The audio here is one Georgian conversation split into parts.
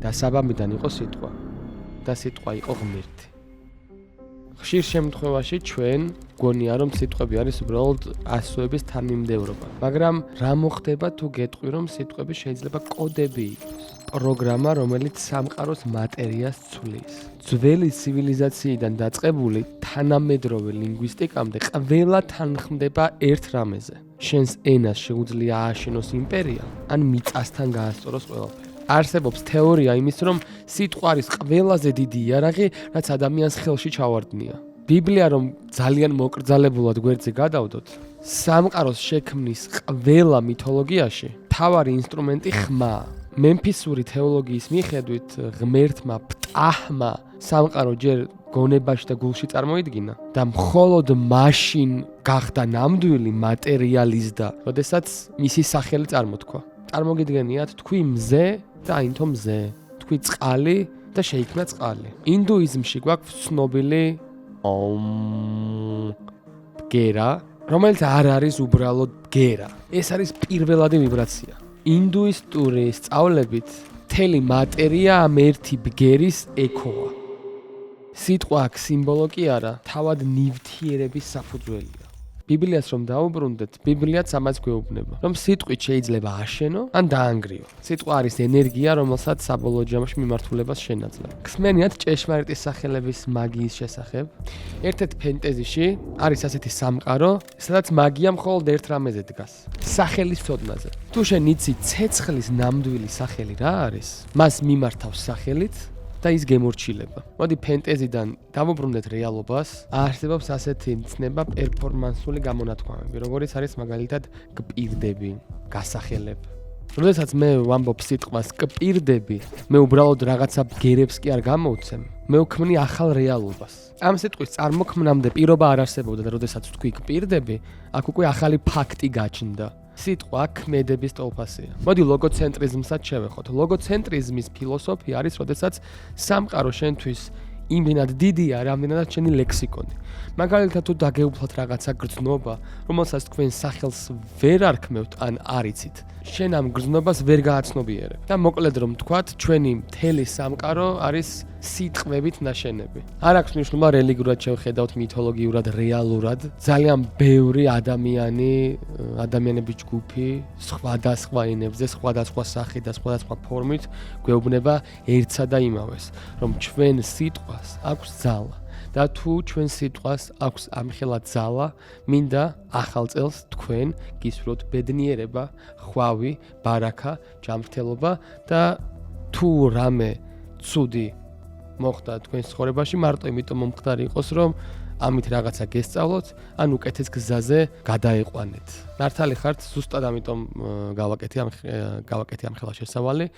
და საბამიდან იყო სიტყვა და სიტყვა იყო ღმერთი. ხშირ შემთხვევაში ჩვენ გონია რომ სიტყვები არის უბრალოდ ასოების თანმიმდევრობა, მაგრამ რა მოხდება თუ გეტყვი რომ სიტყვები შეიძლება კოდები იყოს, პროგრამა რომელიც სამყაროს მატერიას ცვლის. ძველი ცივილიზაციიდან დაწყებული თანამედროვე ლინგვისტიკამდე ყველა თანხმდება ერთ რამეზე. შენს ენას შეუძლია ააშენოს იმპერია, ან მიწასთან გაასწოროს ყველაფერი. არსებობს თეორია იმის, რომ სიტყვა არის ყველაზე დიდი იარაღი, რაც ადამიანს ხელში ჩავარდნია. ბიბლია რომ ძალიან მოკრძალებულად გვერდზე გადავდოთ, სამყაროს შექმნის ყველა მითოლოგიაში მთავარი ინსტრუმენტი ხმაა. მემფისური თეოლოგიის მიხედვით ღმერთმა პტაჰმა სამყარო ჯერ გონებაში და გულში წარმოიდგინა და მხოლოდ მაშინ გახდა ნამდვილი მატერიალიზდა, როდესაც მისი სახელი წარმოთქვა. წარმოგიდგენიათ, თქვი მზე და აინთო მზე, თქვი წყალი და შეიქმნა წყალი. ინდუიზმში გვაქვს ცნობილი ბგერა, რომელიც არ არის უბრალოდ ბგერა. ეს არის პირველადი ვიბრაცია. ინდუისტური სწავლებით მთელი მატერია ამ ერთი ბგერის ექოა. სიტყვა აქ სიმბოლო კი არა, თავად ნივთიერების საფუძველია. ბიბლიას რომ დაუბრუნდეთ, ბიბლიაც ამას გვეუბნება, რომ სიტყვით შეიძლება აშენო ან დაანგრიო. სიტყვა არის ენერგია, რომელსაც საბოლოო ჯამში მიმართულებას შენაძლევს. გსმენიათ ჭეშმარიტი სახელების მაგიის შესახებ? ერთ-ერთ ფენტეზიში არის ასეთი სამყარო, სადაც მაგია მხოლოდ ერთ რამეზე დგას. სახელის ცოდნაზე. თუ შენ იცი ცეცხლის ნამდვილი სახელი რა არის, მას მიმართავს სახელით და ის გემორჩილება. მოდი ფენტეზიდან დავუბრუნდეთ რეალობას. არსებობს ასეთი მცნება პერფორმანსული გამონათქვამები, როგორიც არის მაგალითად კპირდები, გასახელებ. როდესაც მე ვამბობ სიტყვას კპირდები, მე უბრალოდ რაღაცა ბგერებს კი არ გამოვცემ. მე ვქმნი ახალ რეალობას. ამ სიტყვის წარმოქმნამდე პირობა არ არსებობდა და როდესაც თქვი კპირდები, აქ უკვე ახალი ფაქტი გაჩნდა. სიტყვა ქმედების ტოლფასია. მოდი ლოგოცენტრიზმსაც შევეხოთ. ლოგოცენტრიზმის ფილოსოფია არის, როდესაც სამყარო შენთვის იმდენად დიდია, რამდენადაც შენი ლექსიკონი. მაგალითად, თუ დაგეუფლოთ რაღაცა გრძნობა, რომელსაც თქვენ სახელს ვერ არქმევთ ან არ იცით, შენ ამ გრძნობას ვერ გააცნობიერებ. და მოკლედ რომ თქვათ, ჩვენი მთელი სამყარო არის სიტყვებით ნაშენები. არ აქვს მნიშვნელობა რელიგიურად შევხედავთ, მითოლოგიურად, რეალურად. ძალიან ბევრი ადამიანების ჯგუფი სხვადასხვა ენებზე, სხვადასხვა სახით და სხვადასხვა ფორმით გვეუბნება ერთსა და იმავეს, რომ ჩვენ სიტყვას აქვს ძალა. და თუ ჩვენ სიტყვას აქვს ამხელა ძალა, მინდა ახალ წელს თქვენ გისურვოთ ბედნიერება, ხვავი, ბარაქა, ჯანმრთელობა და თუ რამე ცუდი მოხდა თქვენ ცხოვრებაში, მარტო იმიტომ მომხდარი იყოს, რომ ამით რაღაცა გესწავლოთ, ან უკეთეს გზაზე გადაიყვანეთ. მართალი ხართ, ზუსტად ამიტომ გავაკეთე ამხელა შესავალი,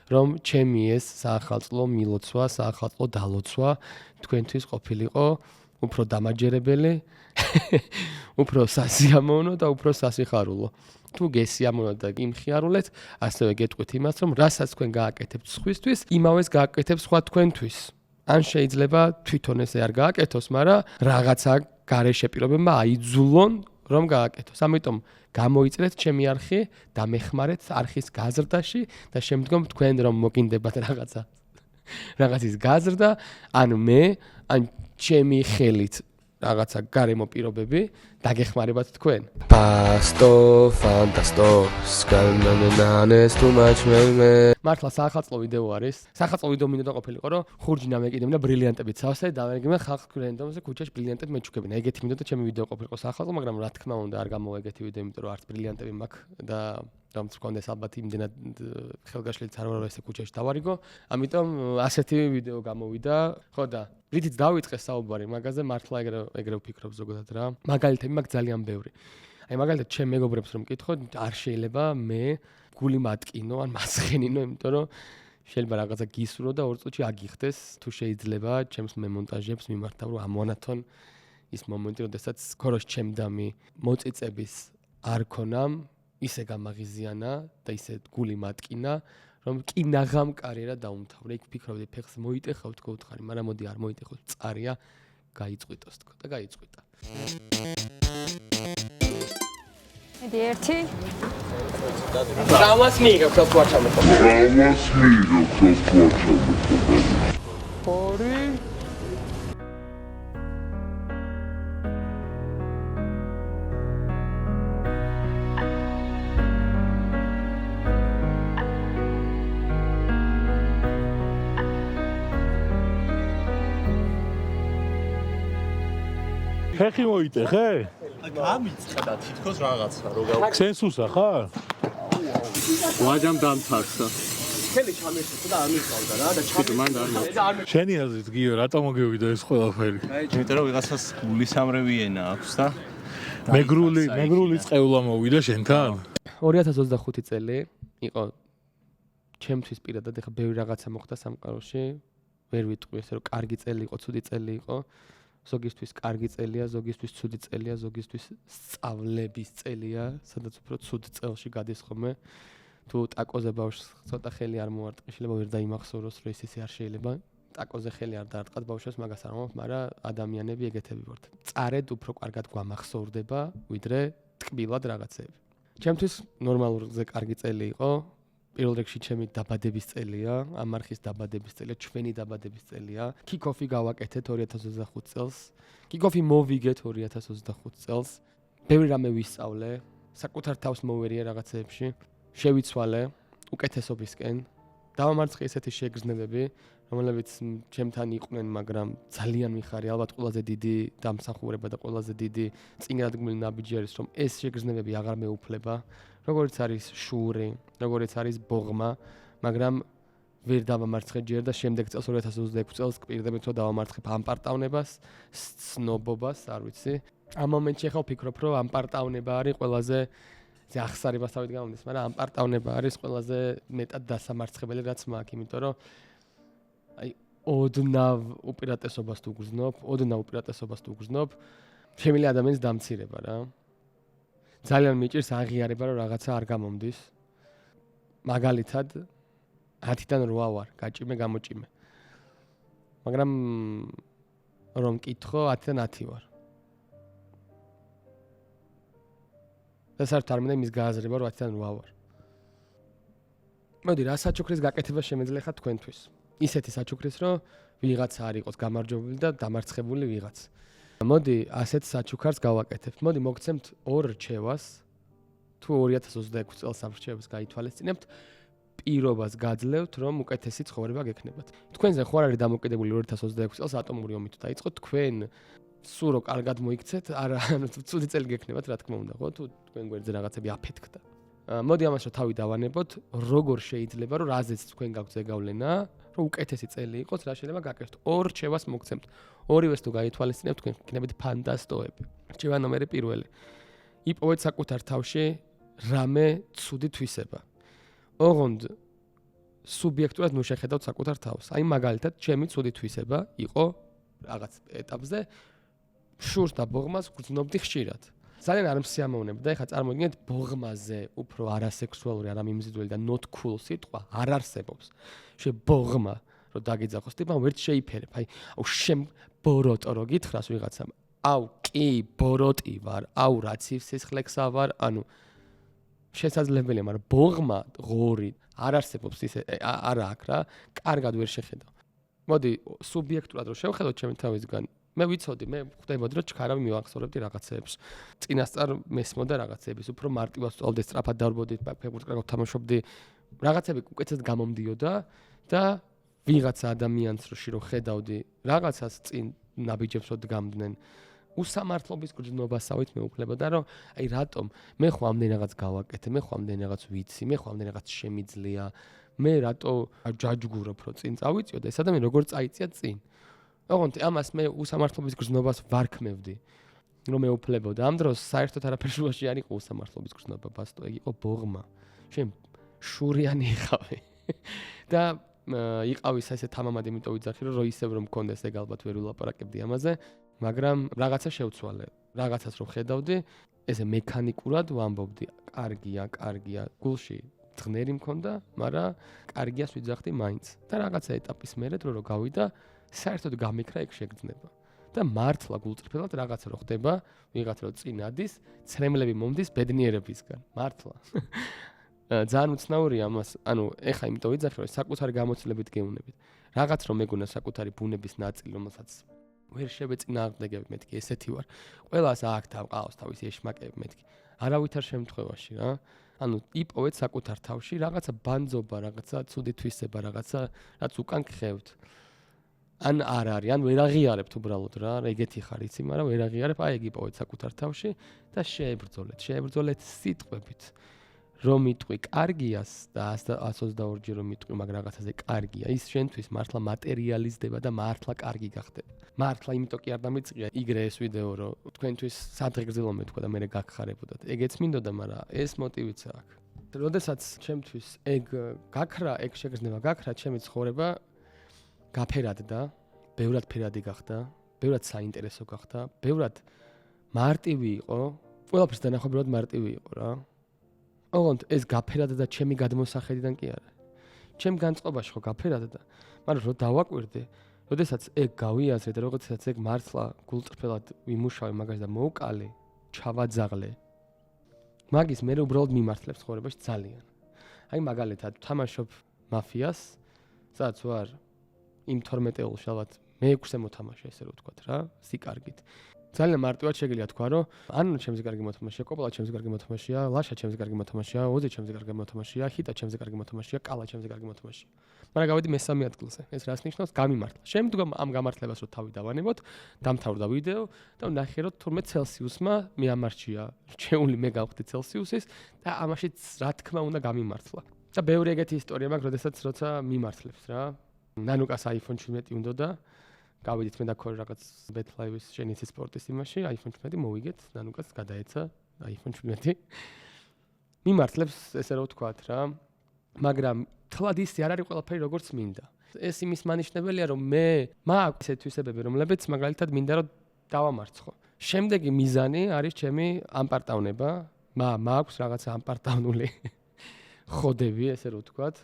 რომ ჩემი ეს საახალწლო მილოცვა, საახალწლო დალოცვა თქვენთვის ყოფილიყო უფრო დამაჯერებელი, უფრო სასიამოვნო და უფრო სასიხარულო. თუ გესიამოვნოთ და იმხიარულეთ, ასევე გეტყვით იმას, რომ რასაც თქვენ გააკეთებთ სხვისთვის, იმავეს გააკეთებ სხვა თქვენთვის. ან შეიძლება თვითონ ესე არ გააკეთოს, მაგრამ რაღაცა გარეშე პირობებმა აიძულონ, რომ გააკეთოს. ამიტომ გამოიწერეთ ჩემი არხი და მეხმარეთ არხის გაზრდაში და შემდგომ თქვენ რომ მოგინდებათ რაღაცის გაზრდა, ან მე, ან ჩემი ხელით რაღაცა გარემო პირობები დაგეხმარებათ თქვენ. Pasto fantasto skalmenanes too much me. მართლა საახალწლო ვიდეო არის. საახალწლო ვიდეო მინდა ყოფილიყო, რომ ხურჯინამ ეკიდემ და ბრილიანტებით სავსე და დავერგებენ ხალხს რენდომზე ქუჩაში ბრილიანტები მეჩუქებენ. ეგეთი მინდა და ჩემი ვიდეო ყოფილიყო საახალწლო, მაგრამ რა თქმა უნდა არ გამოვა ეგეთი ვიდეო, იმიტომ რომ არც ბრილიანტები მაქვს და რომ მქონდეს ალბათ იმდენად ხელგაშლიც არ ვარ ესე ქუჩაში დავარიგო. ამიტომ ასეთი ვიდეო გამოვიდა. ხო და რითიც დავიწყე საუბარი მაგაზე, მართლა ეგრე ვფიქრობ ზოგადად რა. მაგალითები მაქვს ძალიან ბევრი. აი მაგალითად ჩემ მეგობრებს რომ მკითხო, არ შეიძლება მე გული მატკინო ან მასხენინო, იმიტომ რომ შეიძლება რაღაცა გისურვო და 2 წუთში აგიხდეს, თუ შეიძლება ჩემს მემონტაჟებს მიმართავ რომ ამონათონ ის მომენტი, როდესაც ქოროს ჩემდამი მოწიწების არ ქონამ, ისე გამაღიზიანა და ისე გული მატკინა, რომ კინაღამ კარიერა დაუმთავრე. იქ ფიქრობდი ფეხს მოიტეხავ თქო უთხარი, მაგრამ მოდი არ მოიტეხო, წარია გაიწყვიტოს თქო და გაიწყვიტა. მიდი 1 Рамას მიიღებ ხელს ვაჩამეთო. 2 ხეხი მოიტეხე? გამიწყდა თითქოს რაღაცა რო გავა. ქსენსუსა ხარ? ვაჯამ დამთარსა. ხელი ჩამეშო და არ მიყავდა რა და მან არ მოხდა. შენი აზრით გიო რატომ მოგივიდა ეს ყველაფერი? იმიტომ რომ ვიღაცას გულისამრევი ენა აქვს და მეგრული წყევლა მოვიდა შენთან? 2025 წელი იყო ჩემთვის პირადად ეხა ბევრი რაღაცა მოხდა სამყაროში. ვერ ვიტყვი ესე რომ კარგი წელი იყო, ცუდი წელი იყო. ზოგისთვის კარგი წელია, ზოგისთვის ცუდი წელია, ზოგისთვის სწავლების წელია, სადაც უფრო ცუდ წელში გადის ხოლმე. თუ ტაკოზე ბავშვს ცოტა ხელი არ მოარტყი, შეიძლება ვერ დაიმახსოვროს, რომ ისე არ შეიძლება. ტაკოზე ხელი არ დაარტყათ ბავშვს, მაგას არ მომაქვს, მაგრამ ადამიანები ეგეთები ვართ. წარედ უფრო კარგად გვამახსოვრდება, ვიდრე ტკბილად რაღაცეები. ჩემთვის ნორმალურზე კარგი წელი იყო. პირველ რიგში ჩემი დაბადების წელია, ამ არხის დაბადების წელია, ჩვენი დაბადების წელია. კიკოფი გავაკეთეთ 2025 წელს. კიკოფი მოვიგეთ 2025 წელს. ბევრი რამე ვისწავლე, საკუთარ თავს მოვერია რაღაცეებში, შევიცვალე უკეთესობისკენ. დავამარცხე ესეთი შეგრძნებები, რომლებიც ჩემთან იყვნენ, მაგრამ ძალიან მიხარი, ალბათ ყველაზე დიდი დამსახურება და ყველაზე დიდი წინგრადმული ნაბიჯი არის, რომ ეს შეგრძნებები აღარ მეუფლება. როგორც არის შური, როგორც არის ბოღმა, მაგრამ ვერ დავამარცხე ჯერ და შემდეგ წელს 2026 წელს გპირდებით რომ დავამარცხებ ამ პარტავნებას, სნობობას, არ ვიცი. ამ მომენტში ახლა ვფიქრობ, რომ ამ პარტავნება არის ყველაზე ახსარებასავით გამომდის, მაგრამ ამ პარტავნება არის ყველაზე მეტად დასამარცხებელი რაც მაქვს, იმიტომ რომ აი ოდნავ უპირატესობას თუ გგზნობ, შემიძლია ადამიანის დამცირება რა. ძალიან მიჭირს აღიარება რომ რაღაცა არ გამომდის. მაგალითად 10-დან 8 ვარ, გაჭიმე, გამოჭიმე. მაგრამ რომ მკითხო 10-დან 10 ვარ. და საერთოდ არ მინდა იმის გააზრება რომ 10-დან 8 ვარ. მოდი რა საჩუქრის გაკეთება შემეძლია ხა თქვენთვის. ისეთი საჩუქრის რომ ვიღაცა არ იყოს გამარჯვებული და დამარცხებული ვიღაც. მოდი ასეთ საჩუქარს გავაკეთებთ. მოდი მოგცემთ 2 რჩევას. თუ 2026 წელს ამრჩევებს გაითვალისწინებთ, პირობას გაძლევთ, რომ უკეთესი ცხოვრება გექნებათ. თქვენზე ხო არ არის დამოკიდებული 2026 წელს ატომური ომით დაიწყო, თქვენ სულ რო კარგად მოიქცეთ, არა, ანუ ცუდი წელი გექნებათ, რა თქმა უნდა, ხო? თუ თქვენ გვერდზე რაღაცები აფეთქდა. მოდი ამას რა თავი დავანებოთ, როგორ შეიძლება რომ რაზეც თქვენ გაქვთ ზეგავლენა, რომ უკეთესი წელი იყოს, რა შეიძლება გაკეთოთ. 2 რჩევას მოგცემთ. ორივეს თუ გაითვალისწინებთ, თქვენ გქნებით ფანტასტოები. რჩევა ნომერი 1. იპოვეთ საკუთარ თავში რამე ცუდი თვისება. ოღონდ სუბიექტურად მოშეხედავთ საკუთარ თავს. აი მაგალითად, ჩემი ცუდი თვისება იყო რაღაც ეტაპზე შურს და ბოღმას გრძნობდი ხშირად. ძალიან არ მსიამოვნებდა, ეხლა წარმოგიდგენთ ბოღმაზე უფრო არასექსუალური, არამიმზიდველი და not cool სიტყვა არ არსებობს. ბოღმა რომ დაგიძახოს, ტიპა ვერც შეიფერებ. აი, ბოროტო რო გითხრას ვიღაცამ. აუ, კი, ბოროტი ვარ. აუ, რა ცივსისხლექსა ვარ. ანუ შესაძლებელია, მაგრამ ბოღმა ღორი არ არსებობს ისე არა აქვს რა. კარგად ვერ შეხედავ. მოდი, სუბიექტურად რო შევხედოთ ჩემი თავისგან, მე ვიცოდი, მე ხვდებოდი რომ ჩქარავი მივახსოვრებდი რაღაცეებს. წინასწარ მესმოდა რაღაცეების, უფრო მარტივად სწავლდი, სწრაფად დავბრუნდი, ფეხბურთს თამაშობდი. რაღაცები უკეთესად გამომდიოდა და ვიღაცა ადამიანს რო ხედავდი, რაღაცას წინ ნაბიჯებს რო დგამდნენ. უსამართლობის გრძნობასავით მეუფლებოდა რომ აი რატომ მე ხო ამდენ რაღაც გავაკეთე, მე ხო ამდენ რაღაც ვიცი, მე ხო ამდენ რაღაც შემიძლია, მე რატო ჯაჯგურობ რო წინ წავიწიო და ეს ადამიანი როგორ წაიწია წინ. ოღონდ ამას მე უსამართლობის გრძნობას ვარქმევდი, რომ მეუფლებოდა. ამ დროს საერთოდ არაფერში არ იყო უსამართლობის გრძნობა, ბასტო, ეგ იყო ბოღმა. შენ შურიანი იყავი. და იყავი ესე თამამად იმიტომ ვიძახი რომ ისევ რომ მქონდეს ეგ ალბათ ვერ ვილაპარაკებდი ამაზე. მაგრამ რაღაცა შევცვალე, რაღაცას რო ხედავდი, ესე მექანიკურად ვამბობდი, კარგია, გულში ძღნერი მქონდა, მაგრამ კარგიას ვიძახდი მაინც. და რაღაცა ეტაპის მერე დრო რო გავიდა, საერთოდ გამიქრა ეგ შეგრძნება. და მართლა გულწრფელად რაღაცა რო ხდება, ვიღაც რო წინ ადის, ცრემლები მომდის ბედნიერებისგან. მართლა. ძალიან უცნაურია ამას, ეხა იმიტომ ვიძახი, რომ საკუთარი გამოცდილებით გეუნებით. რაღაც რომ მეგონა საკუთარი ბუნების ნაწილი, რომელსაც ვერ შევეწინააღმდეგები, მეთქი, ესეთი ვარ. ყველას აქ თავყავს თავისი ეშმაკები, მეთქი. არავითარ შემთხვევაში რა. იპოვეთ საკუთარ თავში რაღაცა ბანძობა, რაღაცა ცუდი თვისება, რაღაცა რაც უკან გხევთ. ან არ არის, ან ვერ აღიარებთ უბრალოდ რა, ეგეთი ხარ იცი, მაგრამ ვერ აღიარებ, აი ეგ იპოვეთ საკუთარ თავში და შეებრძოლეთ სიტყვებით. რომ იტყვი კარგიას და 122 ჯერ რომ იტყვი მაგ რაღაცაზე კარგია, ის შენთვის მართლა მატერიალიზდება და მართლა კარგი გახდება. მართლა იმიტომ კი არ დამიწყია იგრე ეს ვიდეო, რომ თქვენთვის სადღეგრძელო მეთქვა და მე გაგხარებოდათ. ეგეც მინდოდა, მაგრამ ეს მოტივიც აქვს. როდესაც ჩემთვის ეგ გაქრა, ეგ შეგრძნება გაქრა, ჩემი ცხოვრება გაფერადდა, ბევრად ფერადი გახდა, ბევრად საინტერესო გახდა, ბევრად მარტივი იყო, ყველაფერს დანახობრივად მარტივი იყო რა. ოღონდ ეს გაფერადა და ჩემი გადმოსახედიდან კი არა. ჩემ განწყობაში ხო გაფერადა, მაგრამ რო დავაკვირდე, როდესაც ეგ გავიაზრე და როდესაც ეგ მართლა გულწრფელად ვიმუშავე მაგას და მოვკალე, ჩავაძაღლე. მაგის მე უბრალოდ მიმართლებს ცხოვრებაში ძალიან. აი მაგალითად თამაშობ მაფიას, სადაც ვარ იმ 12-ეულში ალბათ მე-6-ე მოთამაშე, ესე რომ ვთქვათ რა, სიკარგით. ძალიან მარტივად შეგიძლია თქვა, რომ ანონა ჩემზე კარგი მოთამაშეა, კოპოლა ჩემზე კარგი მოთამაშეა, ლაშა ჩემზე კარგი მოთამაშეა, ოზი ჩემზე კარგი მოთამაშეა, ჰიტა ჩემზე კარგი მოთამაშეა, კალა ჩემზე კარგი მოთამაშეა. მაგრამ გავიდი მესამე ადგილზე. ეს რას ნიშნავს? გამიმართლა. შემდგომ ამ გამართლებას რო თავი დავანებოთ, დამთავრდა ვიდეო და ვნახე, რომ თურმე ცელსიუსმა მიამარჩია. რჩეული მე გავხდი ცელსიუსის და ამაშიც რა თქმა უნდა გამიმართლა. და ბევრი ეგეთი ისტორია მაქვს, როდესაც როცა მიმართლებს რა. ნანუკას iPhone 17 უნდოდა. გავიდით მე და ქორ რაღაც BetLive-ის შენიცის სპორტის იმაში, iPhone 17 მოვიგეთ, ნანუკას გადაეცა iPhone 17. მიმართლებს ესე რომ ვთქვათ რა, მაგრამ თლად ისე არ არის ყველაფერი როგორც მინდა. ეს იმის მანიშნებელია, რომ მე მაქვს ესეთ თვისებები, რომლებიც მაგალითად მინდა რომ დავამარცხო. შემდეგი მიზანი არის ჩემი ამპარტავნება, მაქვს რაღაცა ამპარტავნული ხოდები, ესე რომ ვთქვათ.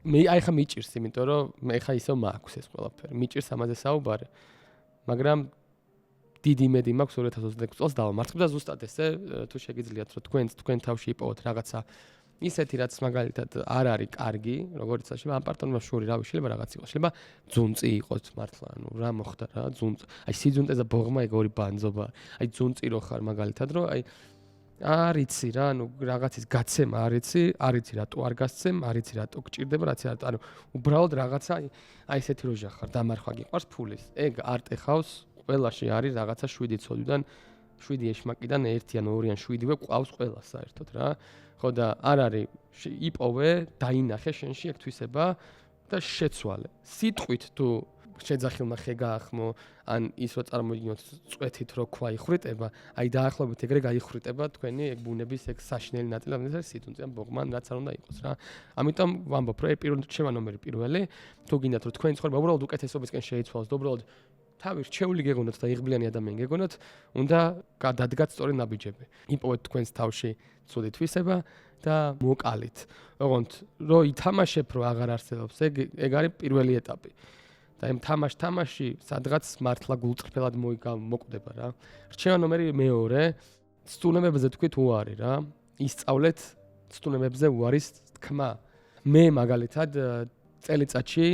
მე აი ხა მიჭირს, იმიტომ რომ მე ხა ისევ მაქვს ეს ყველაფერი. მიჭირს ამაზე საუბარი. მაგრამ დიდი იმედი მაქვს 2026 წელს დავამარცხებ და ზუსტად ესე თუ შეგიძლიათ რომ თქვენ თავში იპოვოთ რაღაცა ისეთი რაც მაგალითად არ არის კარგი, როგორც შეიძლება ამ პარტნიორმა შური რავი შეიძლება რაღაც იყოს. შეიძლება ძუნწი იყოს მართლა, რა მოხდა რა, ძუნწ. აი სიძუნწე და ბოღმა ეგ ორი ბანძობა. აი ძუნწი რო ხარ მაგალითად რომ აი არიცი რა, რაღაცის გაცემა არიცი რატო არ გასცემ, არიცი რატო გჭირდება, რაც არა, უბრალოდ რაღაცა აი ესეთი როჟა ხარ, დამარხვა გიყვარს ფულის. ეგ არ ტეხავს, ყველაში არის რაღაცა 7 ცოდვიდან, 7 ეშმაკიდან 1 ან 2 ან 7-ვე ყავს ყველას საერთოდ რა. ხო და არ არის იპოვე, დაინახე შენში ეგ თვისება და შეცვალე. სიტყვით თუ შეძახილმა ხე გაახმო, ან ის რო წარმოგიდგინოთ წვეთით რო ქვა იხვრიტება, აი დაახლოებით ეგრე გაიხვრიტება თქვენი ეგ ბუნების ეგ საშინელი ნაწილი, რომელიც სიტუნწი ან ბოღმან რაც არ უნდა იყოს რა. ამიტომ ვამბობ, რომ პირველ რჩევა ნომერი პირველი, თუ გინდათ რომ თქვენი ცხოვრება უბრალოდ უკეთესობისკენ შეიცვალოს, უბრალოდ თავი რჩეული გეგონოთ და იღბლიანი ადამიანი გეგონოთ, უნდა გადადგათ სწორი ნაბიჯები. იპოვეთ თქვენს თავში ცუდი თვისება და მოკალით. ოღონდ რო ითამაშებ, რო აღარ არსებობს, ეგ არის პირველი ეტაპი. და იმ თამაში სადღაც მართლა გულწრფელად მოკვდება რა. რჩევა ნომერი მეორე, სტუდენტებზე თქვით უარი რა. ისწავლეთ სტუდენტებზე უარის თქმა. მე მაგალითად წელიწადში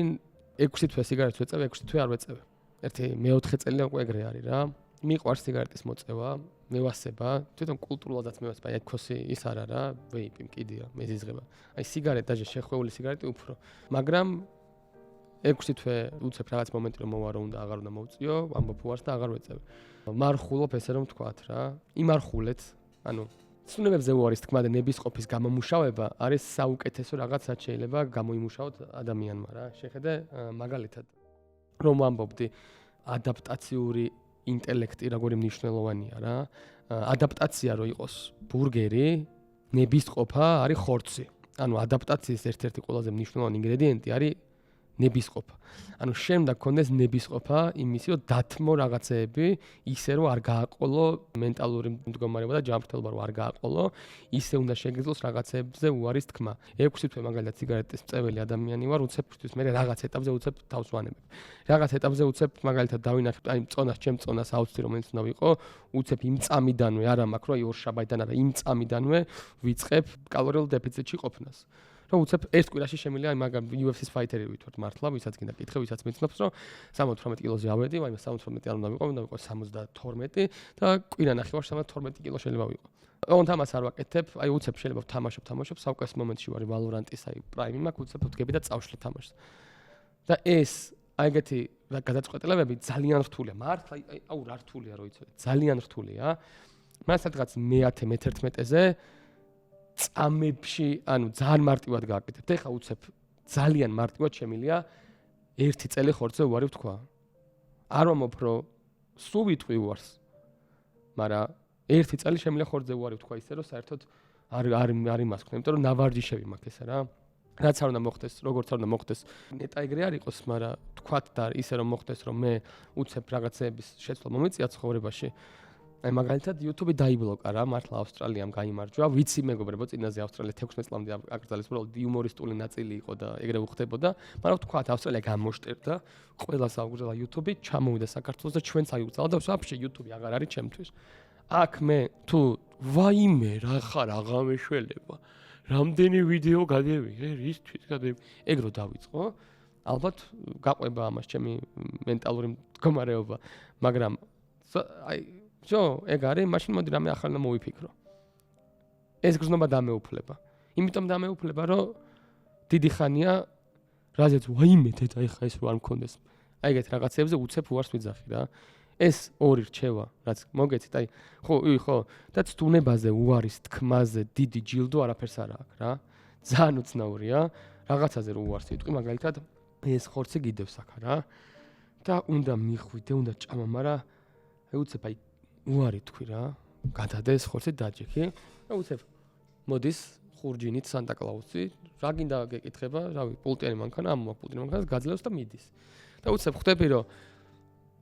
6 თვე სიგარეტს ვეწევ, 6 თვე არ ვეწევ. ერთი მე-4 წელიდან უკვე ეგრე არის რა. მიყვარს სიგარეტის მოწევა, მევასება, თვითონ კულტურულადაც მევასება, აი ქოსი ის არა რა, ვეიპი მკიდია, მეზიზღება. აი სიგარეტა შეხვეული სიგარეტი უფრო. მაგრამ 6 თვე უცებ რაღაც მომენტი რომ მოვარო უნდა აღარ უნდა მოვწიო, ამბობ უარს და აღარ ვეწევ. მარხულობ ესე რომ ვთქვათ რა. იმარხულეთ, ცნობებზე უარის თქმა და ნებისყოფის გამომუშავება არის საუკეთესო რაღაც რაც შეიძლება გამოიმუშაოთ ადამიანმა რა. შეხედე მაგალითად რომ ვამბობდი ადაპტაციური ინტელექტი როგორი მნიშვნელოვანია რა. ადაპტაცია რო იყოს ბურგერი, ნებისყოფა არის ხორცი. ადაპტაციის ერთ-ერთი ყველაზე მნიშვნელოვანი ინგრედიენტი არის ნებისყოფა. ანუ შენ უნდა გქონდეს ნებისყოფა იმისი, რომ დათმო რაღაცეები, ისე რომ არ გააყოლო მენტალური მდგომარეობა და ჯანმრთელობა რომ არ გააყოლო, ისე უნდა შეგეძლოს რაღაცეებზე უარის თქმა. 6 თვე მაგალითად სიგარეტის მწეველი ადამიანი ვარ, უცებ ფრთვის მე რაღაც ეტაპზე უცებ თავს ვანებებ. რაღაც ეტაპზე უცებ მაგალითად დავინახებ, აი წონას, ჩემ წონას აუცი რომელიც უნდა ვიყო, უცებ იმ წამიდანვე არა მაქვს, რომ აი ორშაბათიდან არა, იმ წამიდანვე ვიწყებ კალორიულ დეფიციტში ყოფნას. რომ უცებ ერთ კვირაში შემიძლია აი მაგ UFC-ს ფაითერი ვითვართ მართლა, ვისაც კიდე კითხე, ვისაც მიცნობს, რომ 78 კილოზე ავედი, აი 78 არ უნდა ვიყო, უნდა ვიყო 72 და კვირა ნახევარში 12 კილო შეიძლება ვიყო. ოღონდ ამას არ ვაკეთებ, აი უცებ შეიძლება ვთამაშობ, საუკეთეს მომენტში ვარ Valorant-ის აი პრაიმი მაქვს, უცებ ვდგები და წავშლი თამაშს. და ეს აი ეგეთი გადაწყვეტილებები ძალიან რთულია. მართლა აუ რა რთულია რო იცოდე, ძალიან რთულია. მას სადღაც მე-10-11-ზე წამებში, ანუ ძალიან მარტივად გააკეთებთ. ეხლა უცებ ძალიან მარტივად შემილია 1 წელი ხორცზე უარი ვთქვა. არ ვამბობ, რომ სულ ვიტყვი უარს. მაგრამ 1 წელი შემიძლია ხორცზე უარი ვთქვა ისე, რომ საერთოდ არ იმასქნა, იმიტომ რომ ნავარჯიშები მაქვს ესა რა. რაც არ უნდა მოხდეს, როგორც არ უნდა მოხდეს. ნეტა ეგრე არ იყოს, მაგრამ თქვათ და ისე რომ მოხდეს, რომ მე უცებ რაღაცეების შეცვლა მომიწია ცხოვრებაში. აი მაგალითად YouTube-ი დაიბლოკა რა, მართლა ავსტრალიამ გაიმარჯვა. ვიცი მეგობრებო, წინაზე ავსტრალია 16 წლამდე აკრძალეს, უბრალოდ იუმორისტული ნაწილი იყო და ეგრე უხდებოდა. მაგრამ თქვათ ავსტრალია გამოშტერდა, ყველას აუგზავნა YouTube-ი, ჩამოვიდა საქართველოს და ჩვენც აიუგზავნა და ვაფშე YouTube-ი აღარ არის ჩემთვის. აქ მე თუ ვაიმე რა ხარ აღამეშველება. რამდენი ვიდეო გადევიღე, რისთვის გადევიღე, ეგ რო დავიწყო, ალბათ გაყვება ამას ჩემი მენტალური მდგომარეობა, მაგრამ აი ეგ არის, მაშინ მოდი რამე ახალი მოვიფიქრო. ეს გზნობა დამეუფლება. იმიტომ დამეუფლება, რომ დიდი ხანია რაზეც ვაიმე თეთა ეხა ეს რო არ მქონდეს. აი ეგეთ რაღაცებზე უცებ უარს ვიძახი რა. ეს ორი რჩევა, რაც მოგეცით, აი ხო, და ცდუნებაზე, უარის თქმაზე დიდი ჯილდო არაფერს არ აქვს რა. ძალიან უცნაურია, რაღაცაზე რო უარს იტყვი, მაგალითად, ეს ხორცი გიდევს აქ რა. და უნდა მიხვიდე, უნდა ჭამა, მაგრამ აი უცებ აი უარი თქვი რა. გადადე ეს ხორცი დაჯექი. და უცებ მოდის ხურჯინით სანტა-კლაუსი, რა გინდა გეკითხება, რავი, პულტიანი მანქანა, ამ პულტიანი მანქანას გაძლევს და მიდის. და უცებ ხვდები, რომ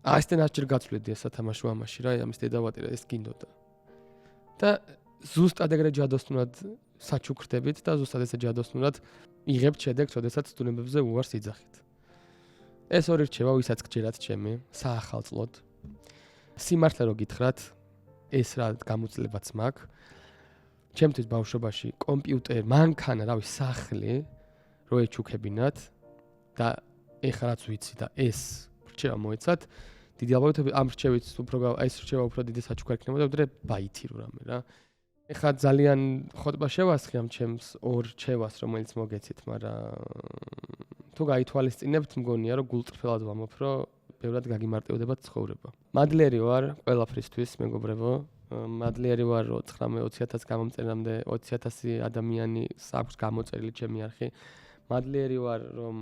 ასტენ აჭერ გაცვლედი ეს სათამაშო ამაში რა, ამის დედავატირა ეს გინდოდა. და ზუსტად ეგრე ჯადოსნურად საჩუქრდებით და ზუსტად ესე ჯადოსნურად იღებთ შედეგს, როდესაც ცდუნებებზე უარს იძახით. ეს ორი რჩევა, ვისაც გჯერათ ჩემი, საახალწლოდ. სიმართლე რო გითხრათ, ეს რა გამოძლებაც მაქვს. ჩემთვის ბავშვობაში კომპიუტერი, მანქანა, რავი, სახლი რო ეჩუქებინათ და ეხლა რაც ვიცი და ეს რჩევა მოეცათ, დიდი ალბათობით ამ რჩევით უფრო ეს რჩევა უფრო დიდი საჩუქარი იქნებოდა, ვიდრე ბაითირო რამე რა. ეხლა ძალიან ხოტბა შევასხი ამ ჩემს ორ რჩევას, რომელიც მოგეცით, მაგრამ თუ გაითვალისწინებთ, მგონია რომ გულწრფელად ვამბობ, რომ ბევრად გაგიმარტივდება ცხოვრება. მადლიერი ვარ ყველაფრისთვის, მეგობრებო. მადლიერი ვარ, რომ 19-20,000 გამომწერამდე 20,000 ადამიანი აქვს გამოწერილი ჩემი არხი. მადლიერი ვარ, რომ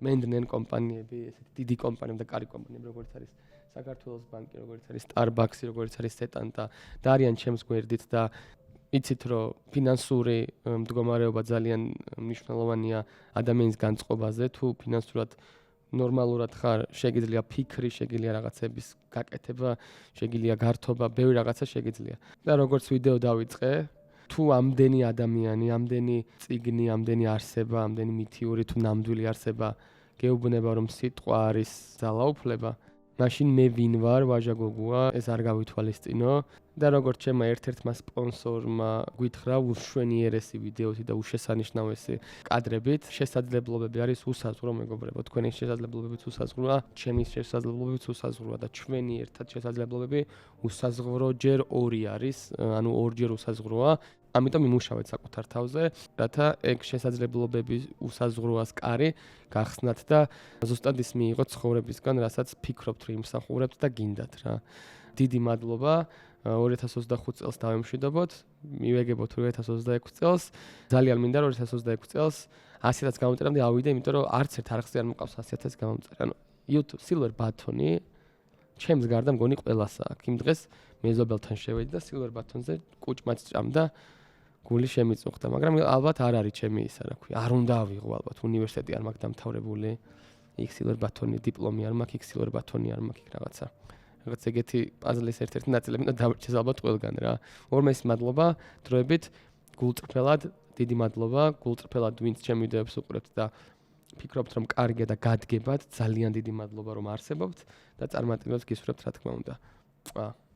მენდნენ კომპანიები, ესეთი დიდი კომპანიები და კარი კომპანიები, როგორც არის საქართველოს ბანკი, როგორც არის Starbucks-ი, როგორც არის Setanta, და არიან ჩემს გვერდით და იცით, რომ ფინანსური მდგომარეობა ძალიან მნიშვნელოვანია ადამიანის განწყობაზე, თუ ფინანსურად ნორმალურად ხარ, შეგიძლია ფიქრი, შეგიძლია რაღაცების გაკეთება, შეგიძლია გართობა, ბევრი რაღაცა შეგიძლია. და როგორც ვიდეო დავიწყე, თუ ამდენი ადამიანი, ამდენი წიგნი, ამდენი არსება, ამდენი მითიური თუ ნამდვილი არსება გეუბნება, რომ სიტყვა არის ძალაუფლება, მაშინ მე ვინ ვარ, ვაჟა გოგოა, ეს არ გავითვალისწინო და როგორც ჩემმა ერთ-ერთმა სპონსორმა გითხრა, უშვენიერესი ვიდეოთი და უშესანიშნავესი კადრებით, შესაძლებლობები არის უსაზღვრო, მეგობრებო, თქვენი შესაძლებლობებიც უსაზღვროა, ჩემი შესაძლებლობებიც უსაზღვროა და ჩვენი ერთად შესაძლებლობები უსაზღვრო ჯერ ორი არის, ანუ ორჯერ უსაზღვროა. ამიტომ იმუშავეთ საკუთარ თავზე, რათა ეგ შესაძლებლობები უსაზღვროას კარი გახსნათ და ზუსტად ის მიიღოთ ცხოვრებისგან, რასაც ფიქრობთ, რომ იმსახურებთ და გინდათ რა. დიდი მადლობა. 2025 წელს დავემშვიდობოთ, მივეგებოთ 2026 წელს. ძალიან მინდა 2026 წელს 100,000 გამომწერამდე ავიდე, იმიტომ რომ არც ერთ არხზე არ მყავს 100,000 გამომწერი. ანუ YouTube Silver Button-ი ჩემს გარდა მგონი ყველასა აქვს. იმ დღეს მეზობელთან შევედი და Silver Button-ზე კუჭმაც ჭამდა. გული შემიწუხდა, მაგრამ ალბათ არ არის ჩემი ისა, რა ქვია, არ უნდა ავიღო ალბათ უნივერსიტეტი არ მაქვს დამთავრებული, იქ სილვერ ბათონი დიპლომი არ მაქვს, იქ სილვერ ბათონი არ მაქვს, იქ რაღაცა. რაღაც ეგეთი პაზლის ერთ-ერთი ნაწილი მინდა დამრჩეს ალბათ ყველგან რა. ორმეს მადლობა, დროებით გულწრფელად, დიდი მადლობა, გულწრფელად ვინც ჩემი ვიდეოებს უყურებთ და ფიქრობთ რომ კარგია და გადგებათ, ძალიან დიდი მადლობა რომ არსებობთ და წარმატებებს გისურვებთ რა თქმა უნდა.